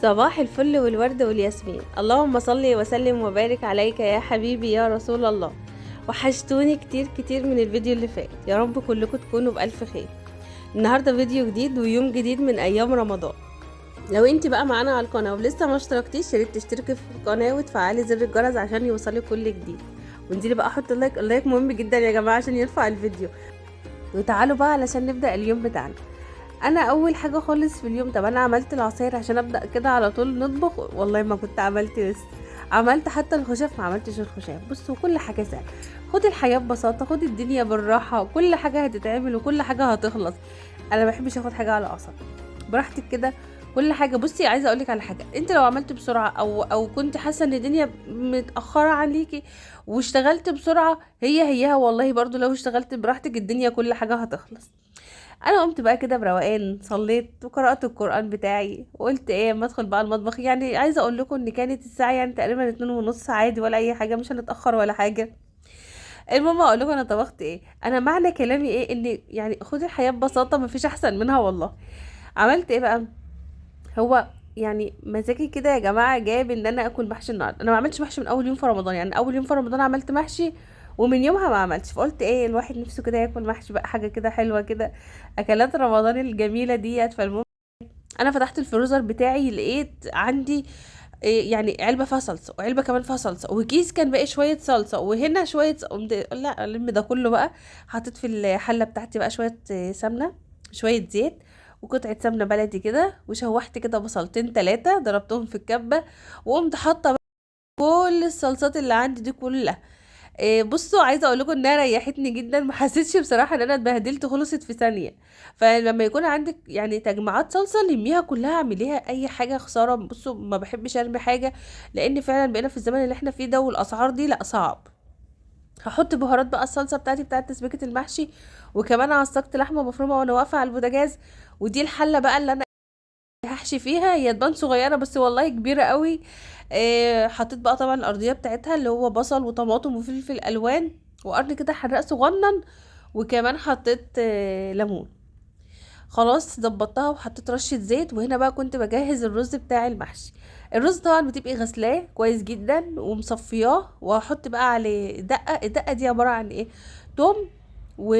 صباح الفل والورد والياسمين، اللهم صل وسلم وبارك عليك يا حبيبي يا رسول الله. وحشتوني كتير كتير من الفيديو اللي فات، يا رب كلكم تكونوا بألف خير. النهارده فيديو جديد ويوم جديد من ايام رمضان. لو انت بقى معانا على القناه ولسه ما اشتركتيش، يا ريت تشتركي في القناه وتفعلي زر الجرس عشان يوصلك كل جديد. وانزلي بقى حط اللايك، اللايك مهم جدا يا جماعه عشان يرفع الفيديو. وتعالوا بقى علشان نبدأ اليوم بتاعنا. انا اول حاجه خالص في اليوم، طب انا عملت العصاير عشان ابدا كده على طول نطبخ؟ والله ما كنت عملت، لسه عملت حتى الخشاف ما عملتش الخشاف. بصوا كل حاجه سهله، خد الحياه ببساطه، خد الدنيا بالراحه، كل حاجه هتتعمل وكل حاجه هتخلص. انا ما بحبش اخد حاجه على اعصابي، براحتك كده. كل حاجه بصي عايزه اقولك على حاجه، انت لو عملت بسرعه او كنت حاسه ان الدنيا متاخره عليكي واشتغلت بسرعه، هيها والله برضو لو اشتغلت براحتك الدنيا كل حاجه هتخلص. انا قمت بقى كده بروقان، صليت وقرأت القرآن بتاعي وقلت ايه اما ادخل بقى المطبخ. يعني عايزه اقول لكم ان كانت الساعه يعني تقريبا 2:30 عادي، ولا اي حاجه، مش هنتاخر ولا حاجه. المهم اقول لكم انا طبخت ايه. انا معنى كلامي ايه؟ ان يعني خدي الحياه ببساطه، مفيش احسن منها والله. عملت ايه بقى؟ هو يعني مزاجي كده يا جماعه جاب ان انا اكل محشي النهارده. انا ما عملتش محشي من اول يوم في رمضان، يعني اول يوم في رمضان عملت محشي ومن يومها ما عملتش. فقلت ايه، الواحد نفسه كده ياكل محشي بقى، حاجه كده حلوه كده، اكلات رمضان الجميله ديت. فالمهم انا فتحت الفريزر بتاعي، لقيت عندي إيه يعني علبه فيها صلصه وعلبه كمان فيها صلصه وكيس كان باقي شويه صلصه وهنا شويه قمت لا الم ده كله بقى. حطيت في الحله بتاعتي بقى شويه سمنه، شويه زيت، وقطعه سمنه بلدي كده، وشوحت كده بصلتين تلاتة ضربتهم في الكبه. وقمت حاطه بقى كل الصلصات اللي عندي دي كلها. بصوا عايزه اقول لكم انها ريحتني جدا، ما حسيتش بصراحه ان انا اتبهدلت، خلصت في ثانيه. فلما يكون عندك يعني تجمعات صلصه لميها كلها، اعمليها اي حاجه، خساره. بصوا ما بحبش ارمي حاجه، لان فعلا بقينا في الزمن اللي احنا فيه ده والاسعار دي لا صعب. هحط بهارات بقى الصلصه بتاعتي بتاعت تسبيكه المحشي، وكمان عصقت لحمه مفرومه وانا واقفه على البوتاجاز. ودي الحله بقى اللي انا هحشي فيها، هي تبان صغيره بس والله كبيره قوي. حطيت بقى طبعا الارضيه بتاعتها اللي هو بصل وطماطم وفلفل الوان وقرن كده حراق صغنن، وكمان حطيت ليمون. خلاص ظبطتها وحطيت رشه زيت. وهنا بقى كنت بجهز الرز بتاع المحشي. الرز طبعا بتبقي غسلاه كويس جدا ومصفياه، وهحط بقى عليه دقه. الدقه دي عباره عن ايه؟ توم و...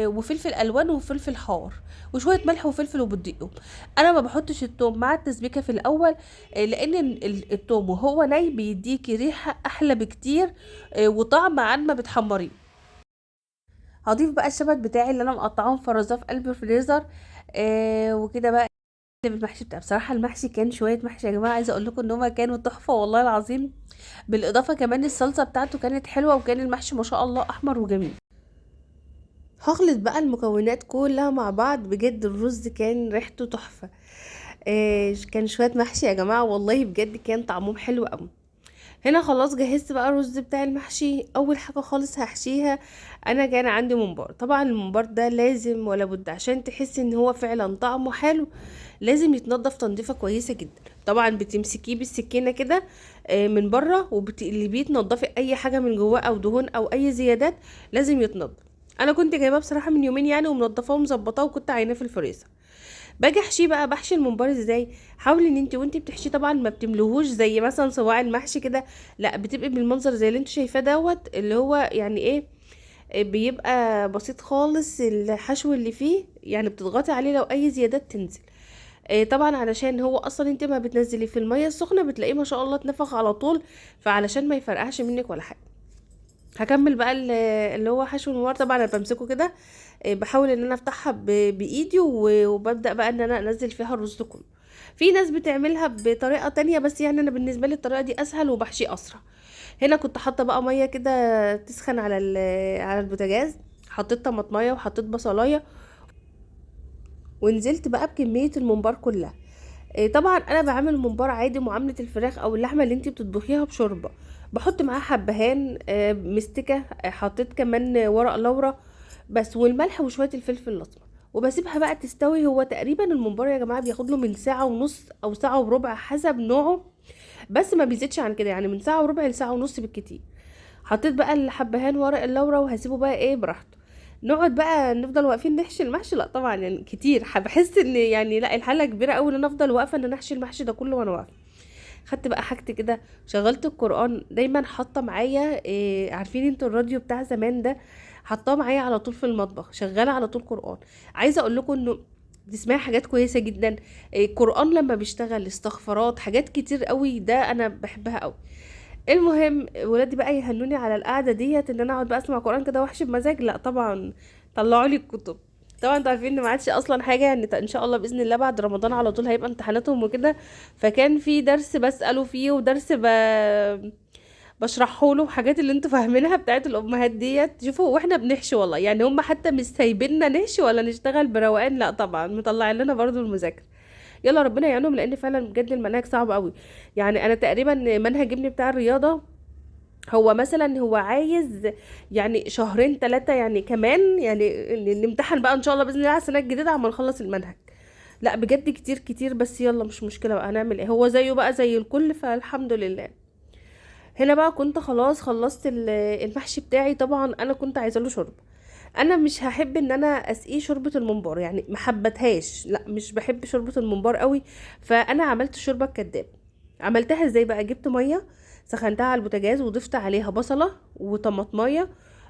وفلفل الوان وفلفل حار وشويه ملح وفلفل وبدقهم. انا ما بحطش التوم مع التسبيكه في الاول، لان التوم وهو ني بيديكي ريحه احلى بكتير وطعم عن ما بتحمريه. هضيف بقى الشبت بتاعي اللي انا مقطعاه مفرزاه في قلب الفريزر. وكده بقى المحشي بتاع، بصراحه المحشي كان شويه محشي يا جماعه، عايزه اقول لكم ان هما كانوا تحفه والله العظيم. بالاضافه كمان الصلصه بتاعته كانت حلوه، وكان المحشي ما شاء الله احمر وجميل. هخلط بقى المكونات كلها مع بعض، بجد الرز كان ريحته تحفه. كان شويه محشي يا جماعه والله بجد كان طعمهم حلو قوي. هنا خلاص جهزت بقى الرز بتاع المحشي. اول حاجه خالص هحشيها، انا كان عندي ممبار. طبعا الممبار ده لازم ولا بد عشان تحسي ان هو فعلا طعمه حلو، لازم يتنضف تنظيفه كويسه جدا. طبعا بتمسكيه بالسكينه كده من بره، وبتقلبيه تنضفي اي حاجه من جواه او دهون او اي زيادات، لازم يتنضف. انا كنت جايباه بصراحه من يومين يعني ومنضفاه ومظبطاه وكنت عيناه في الفريزر. باجي احشيه بقى، بحشي الممبار ازاي؟ حاولي ان انت وانت بتحشيه طبعا ما بتملهوش زي مثلا صواع المحشي كده، لا بتبقي بالمنظر زي اللي انت شايفاه دوت، اللي هو يعني ايه، بيبقى بسيط خالص الحشو اللي فيه، يعني بتضغطي عليه لو اي زيادات تنزل. طبعا علشان هو اصلا انت ما بتنزلي في الميه السخنه بتلاقيه ما شاء الله اتنفخ على طول، فعلشان ما يفرقعش منك ولا حاجه. هكمل بقى اللي هو حشو الممبار. طبعا انا بمسكه كده، بحاول ان انا افتحها بايدي وببدا بقى ان انا انزل فيها الرز كله. في ناس بتعملها بطريقه تانية، بس يعني انا بالنسبه لي الطريقه دي اسهل وبحشي اسرع. هنا كنت حاطه بقى ميه كده تسخن على البوتاجاز، حطيت طماطميه وحطيت بصلايه، ونزلت بقى بكميه الممبار كلها. طبعا انا بعمل ممبار عادي معامله الفراخ او اللحمه اللي انتي بتطبخيها بشوربه. بحط معاها حبهان مستكه، حطيت كمان ورق لورا بس، والملح وشويه الفلفل الاسمر، وبسيبها بقى تستوي. هو تقريبا الممبار يا جماعه بياخد له من ساعه ونص او ساعه وربع حسب نوعه، بس ما بيزيدش عن كده، يعني من ساعه وربع لساعه ونص بالكتير. حطيت بقى الحبهان ورق اللورا وهسيبه بقى ايه براحته. نقعد بقى نفضل واقفين نحشي المحشي، لا طبعا يعني كتير، بحس ان يعني لا الحاله كبيره قوي ان انا افضل واقفه ان انا احشي المحشي ده كله وانا واقفه. خدت بقى حاجتي كده، شغلت القران، دايما حاطه معايا إيه، عارفين انتوا الراديو بتاع زمان ده، حطاه معايا على طول في المطبخ، شغاله على طول قران. عايزه اقول لكم انه تسمعي حاجات كويسه جدا. إيه، القران لما بيشتغل استغفارات، حاجات كتير قوي، ده انا بحبها قوي. المهم ولادي بقى يهنوني على القعده ديت ان انا اقعد بقى اسمع قران كده واحشي بمزاج، لا طبعا طلعوا لي الكتب. طبعا انتوا عارفين ان ما عادش اصلا حاجه، يعني ان شاء الله باذن الله بعد رمضان على طول هيبقى امتحاناتهم وكده. فكان في درس بساله فيه ودرس بشرحه له حاجات اللي انتوا فاهمينها بتاعت الامهات ديت. شوفوا واحنا بنحشي والله، يعني هم حتى مش سايبيننا نحشي ولا نشتغل بروقان، لا طبعا مطلعين لنا برضو المذاكره. يلا ربنا يعينهم، لان فعلا بجد المناهج صعب قوي. يعني انا تقريبا منهج ابني بتاع الرياضه، هو مثلا هو عايز يعني شهرين ثلاثة يعني كمان، يعني نمتحن بقى ان شاء الله باذن الله على السنه الجديده عما نخلص المنهج. لا بجد كتير كتير، بس يلا مش مشكله بقى، هنعمل ايه، هو زيه بقى زي الكل، فالحمد لله. هنا بقى كنت خلاص خلصت المحشي بتاعي. طبعا انا كنت عايزه له شرب، انا مش هحب ان انا اسقيه شوربه الممبار، يعني ما حبتهاش، لا مش بحب شوربه الممبار قوي. فانا عملت شوربه الكداب. عملتها ازاي بقى؟ جبت ميه، سخنتها على البوتاجاز، وضفت عليها بصله وطماطميه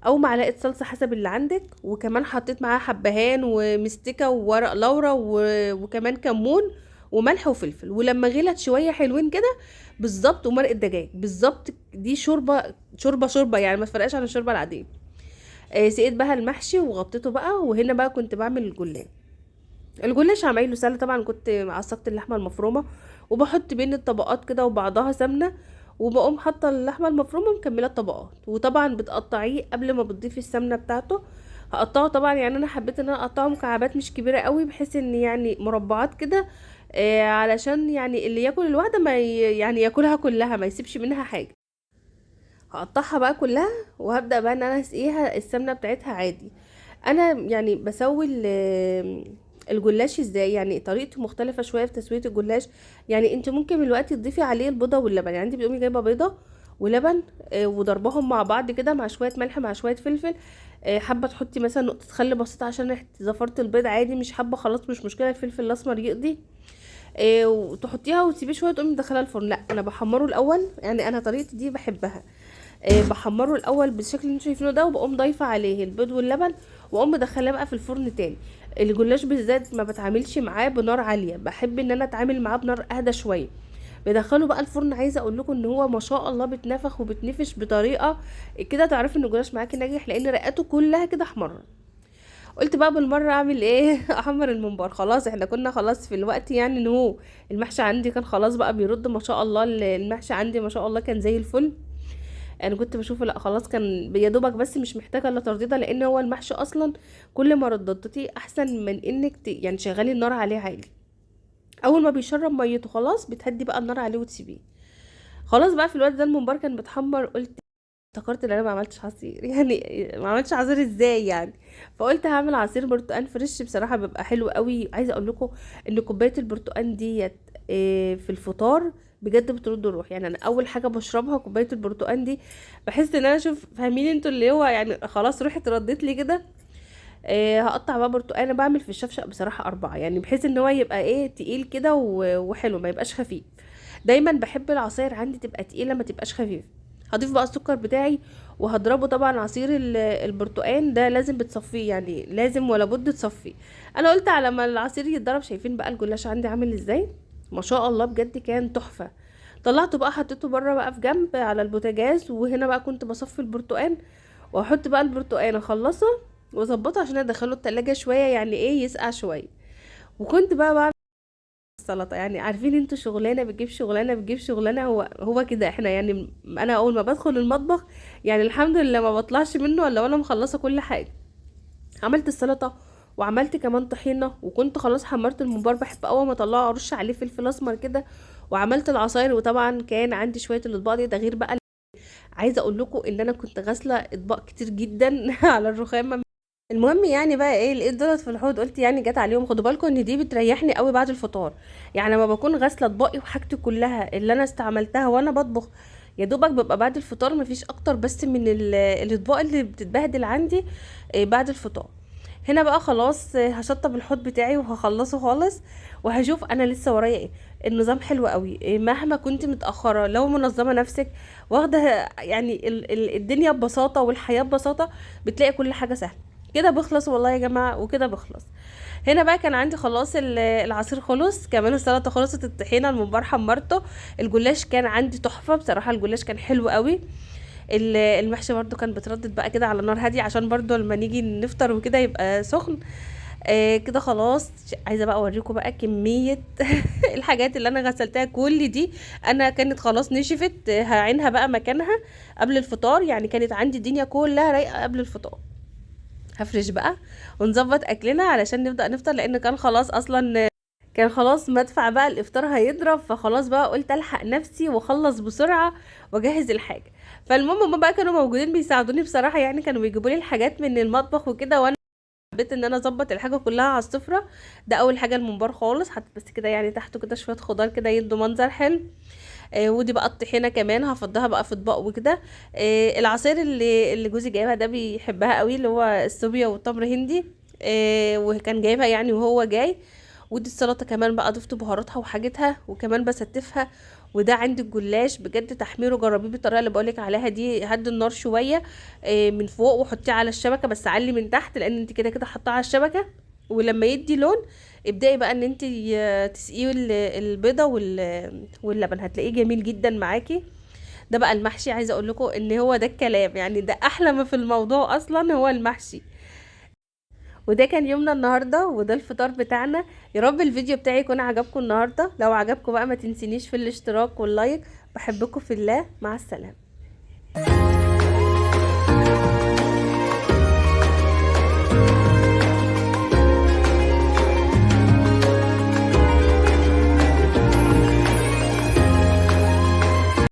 او معلقه صلصه حسب اللي عندك، وكمان حطيت معاها حبهان ومستكه وورق لورا وكمان كمون وملح وفلفل. ولما غلت شويه حلوين كده بالظبط، ومرقه دجاج بالظبط، دي شوربه يعني ما تفرقش عن الشوربه العاديه. سقيت بقى المحشي وغطيته بقى. وهنا بقى كنت بعمل الجلاش عمايله سهل طبعا. كنت عصقت اللحمه المفرومه وبحط بين الطبقات كده وبعضها سمنه، وبقوم حاطه اللحمه المفرومه مكمله الطبقات. وطبعا بتقطعيه قبل ما بتضيفي السمنه بتاعته. هقطعه طبعا، يعني انا حبيت ان انا اقطعه مكعبات مش كبيره قوي، بحيث ان يعني مربعات كده، علشان يعني اللي ياكل الواحده ما يعني ياكلها كلها، ما يسيبش منها حاجه. هقطعها بقى كلها، وهبدأ بقى ان انا اسقيها السمنة بتاعتها عادي. انا يعني بسوي الجلاش ازاي، يعني طريقتي مختلفة شوية في تسوية الجلاش. يعني انت ممكن من الوقت تضيفي عليه البيضة واللبن، يعني انت بتقومي جايبة بيضة ولبن، وضربهم مع بعض كده مع شوية ملح مع شوية فلفل. حابة تحطي مثلا نقطة خل بسيطة عشان ريحة زفرة البيض، عادي. مش حابة خلاص مش مشكلة، الفلفل الاسمر يقضي. وتحطيها وتسيبيه شويه، تقومي مدخلها الفرن. لا انا بحمره الاول، يعني انا طريقتي دي بحبها. بحمره الاول بالشكل اللي انتوا شايفينه ده، وبقوم ضايفه عليه البيض واللبن، واقوم مدخلاه بقى في الفرن تاني. الجلاش بالذات ما بتعاملش معاه بنار عاليه، بحب ان انا اتعامل معاه بنار اهدى شويه. بدخله بقى الفرن، عايزه اقول لكم ان هو ما شاء الله بتنفخ وبتنفش بطريقه كده تعرفي ان الجلاش معاكي ناجح، لان رقاته كلها كده احمر. قلت بقى بالمره اعمل ايه احمر الممبار. خلاص احنا كنا خلاص في الوقت، يعني ان هو المحشي عندي كان خلاص بقى بيرد، ما شاء الله المحشي عندي ما شاء الله كان زي الفل. انا كنت بشوفه لا خلاص كان يا دوبك، بس مش محتاجه الا ترضيده، لان هو المحشي اصلا كل ما رددتيه احسن من انك يعني شغلي النار عليه عالي. اول ما بيشرب ميته خلاص بتهدي بقى النار عليه وتسيبيه. خلاص بقى في الوقت ده الممبار كان متحمر، قلت افتكرت ان انا ما عملتش عصير يعني ما عملتش عصير ازاي يعني. فقلت هعمل عصير برتقال فريش، بصراحه بيبقى حلو قوي. عايزه اقول لكم ان كوبايه البرتقال ديت في الفطار بجد بترد الروح. يعني انا اول حاجه بشربها كوبايه البرتقال دي، بحس ان انا شوف فاهمين انتوا اللي هو يعني خلاص روحي اتردت لي كده. هقطع بقى برتقال. انا بعمل في الشفشق بصراحه 4، يعني بحيث ان هو يبقى ايه تقيل كده وحلو، ما يبقاش خفيف. دايما بحب العصاير عندي تبقى تقيله ما تبقاش خفيف. هضيف بقى السكر بتاعي وهضربه. طبعا عصير البرتقال ده لازم بتصفيه، يعني لازم ولا بد تصفيه. انا قلت على ما العصير يتضرب. شايفين بقى الجلاش عندي عامل ازاي؟ ما شاء الله بجد كان تحفه. طلعته بقى حطيته بره بقى في جنب على البوتاجاز. وهنا بقى كنت بصفي البرتقال، واحط بقى البرتقال اخلصه واظبطه عشان ادخله التلاجة شويه، يعني ايه يسقع شويه. وكنت بقى بعمل السلطه. يعني عارفين انتوا شغلانه بتجيب شغلانه بتجيب شغلانه، هو كده احنا يعني. انا اول ما بدخل المطبخ يعني الحمد لله ما بطلعش منه الا وانا مخلصه كل حاجه. عملت السلطه وعملت كمان طحينه، وكنت خلاص حمرت الممبار. بحب اول ما اطلعه ارش عليه فلفل اسمر كده. وعملت العصاير، وطبعا كان عندي شويه الاطباق دي، ده غير بقى عايزه اقول لكم ان انا كنت غاسله اطباق كتير جدا على الرخامه. المهم يعني بقى ايه، لقيت دولت في الحوض، قلت يعني جت عليهم. خدوا بالكم ان دي بتريحني قوي بعد الفطار. يعني لما بكون غاسله اطباقي وحاجتي كلها اللي انا استعملتها وانا بطبخ، يا دوبك ببقى بعد الفطار، مفيش اكتر بس من الاطباق اللي بتتبهدل عندي بعد الفطار. هنا بقى خلاص هشطب الحوض بتاعي وهخلصه خالص، وهشوف انا لسه ورايا ايه. النظام حلو قوي، مهما كنت متاخره لو منظمه نفسك، واخده يعني الدنيا ببساطه والحياه ببساطه، بتلاقي كل حاجه سهله. كده بخلص والله يا جماعه، وكده بخلص. هنا بقى كان عندي خلاص العصير خلص، كمان السلطه خلصت، الطحينه الممبار حمرته، الجلاش كان عندي تحفه بصراحه، الجلاش كان حلو قوي. المحشي برضو كان بتردد بقى كده على نار هاديه، عشان برضو لما نيجي نفطر وكده يبقى سخن. كده خلاص. عايزه بقى اوريكم بقى كميه الحاجات اللي انا غسلتها كل دي. انا كانت خلاص نشفت، هعينها بقى مكانها قبل الفطار، يعني كانت عندي الدنيا كلها رايقه قبل الفطار. هفرش بقى ونظبط اكلنا علشان نبدا نفطر، لان كان خلاص اصلا، كان خلاص مدفع بقى الافطار هيضرب، فخلاص بقى قلت الحق نفسي واخلص بسرعه واجهز الحاجه. فالمهم هما بقى كانوا موجودين بيساعدوني بصراحه، يعني كانوا بيجيبوا لي الحاجات من المطبخ وكده، وانا حبيت ان انا اظبط الحاجه كلها على السفره. ده اول حاجه الممبار خالص، حطيت بس كده يعني تحته كده شويه خضار كده يدوا منظر حلو. ودي بقى الطحينه كمان هفضها بقى في اطباق وكده. العصير اللي جوزي جايبها ده بيحبها قوي، اللي هو السوبيا والتمر هندي. وكان جايبها يعني وهو جاي. ودي السلطه كمان بقى ضفت بهاراتها وحاجتها، وكمان بستفها. وده عندي الجلاش بجد تحميره، جربيه بالطريقه اللي بقولك عليها دي، هدي النار شويه من فوق وحطيه على الشبكه، بس علي من تحت لان انت كده كده حطاه على الشبكه. ولما يدي لون ابدأي بقى ان انت تسقيه البيضه واللبن، هتلاقيه جميل جدا معاكي. ده بقى المحشي، عايزه اقول لكم ان هو ده الكلام، يعني ده احلى ما في الموضوع اصلا هو المحشي. وده كان يومنا النهارده، وده الفطار بتاعنا. يا رب الفيديو بتاعي يكون عجبكم النهارده، لو عجبكم بقى ما تنسينيش في الاشتراك واللايك. بحبكم في الله، مع السلامه.